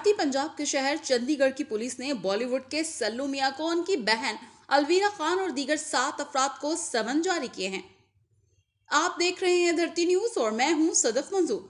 भारतीय पंजाब के शहर चंडीगढ़ की पुलिस ने बॉलीवुड के सल्लू मियां को उनकी बहन अलवीरा खान और दीगर 7 अफराद को समन जारी किए हैं। आप देख रहे हैं धरती न्यूज और मैं हूं सदफ मंजूर।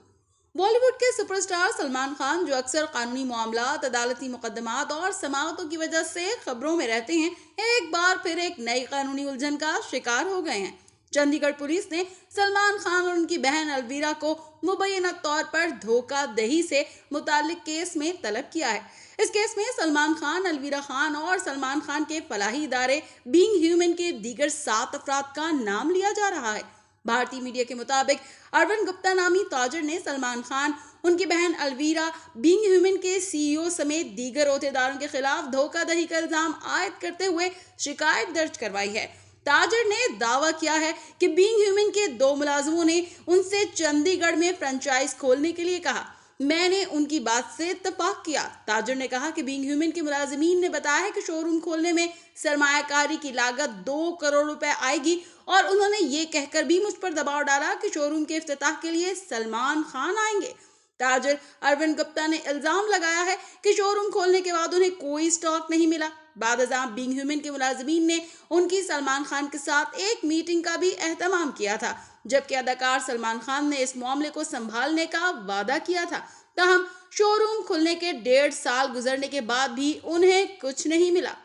बॉलीवुड के सुपरस्टार सलमान खान, जो अक्सर कानूनी मामलात, अदालती मुकदमात और समाअतों की वजह से खबरों में रहते हैं, एक बार फिर एक नई कानूनी उलझन का शिकार हो गए हैं। चंडीगढ़ पुलिस ने सलमान खान और उनकी बहन अलवीरा को मुबैना तौर पर धोखाधड़ी से मुतालिक केस में तलब किया है। इस केस में सलमान खान, अलवीरा खान और सलमान खान के फलाही इदारे बीइंग ह्यूमन के दीगर 7 अफराद का नाम लिया जा रहा है। भारतीय मीडिया के मुताबिक अरविंद गुप्ता नामी ताजिर ने सलमान खान, उनकी बहन अलवीरा, बीइंग ह्यूमन के सीईओ समेत दीगर ओहदेदारों के खिलाफ धोखाधड़ी का इल्जाम आयद करते हुए शिकायत दर्ज करवाई है। ताजिर ने दावा किया है कि बीइंग ह्यूमन के 2 मुलाजिमों ने उनसे चंडीगढ़ में फ्रेंचाइज खोलने के लिए कहा। मैंने उनकी बात से इत्तेफाक किया। ताजिर ने कहा कि बीइंग ह्यूमन के मुलाजिमीन ने बताया कि शोरूम खोलने में सरमायाकारी की लागत 2 करोड़ रुपए आएगी और उन्होंने ये कहकर भी मुझ पर दबाव डाला कि शोरूम के इफ्तिताह के लिए सलमान खान आएंगे। ताजिर अरविंद गुप्ता ने इल्जाम लगाया है कि शोरूम खोलने के बाद उन्हें कोई स्टॉक नहीं मिला। बादशाह बीइंग ह्यूमन के मुलाजिमीन ने उनकी सलमान खान के साथ एक मीटिंग का भी एहतमाम किया था, जबकि अदाकार सलमान खान ने इस मामले को संभालने का वादा किया था। तहम शोरूम खुलने के 1.5 साल गुजरने के बाद भी उन्हें कुछ नहीं मिला।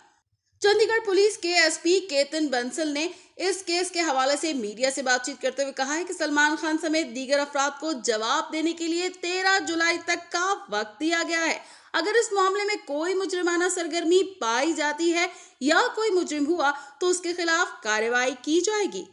चंडीगढ़ पुलिस के एसपी केतन बंसल ने इस केस के हवाले से मीडिया से बातचीत करते हुए कहा है कि सलमान खान समेत दीगर अफराद को जवाब देने के लिए 13 जुलाई तक का वक्त दिया गया है। अगर इस मामले में कोई मुजरिमाना सरगर्मी पाई जाती है या कोई मुजरिम हुआ तो उसके खिलाफ कार्रवाई की जाएगी।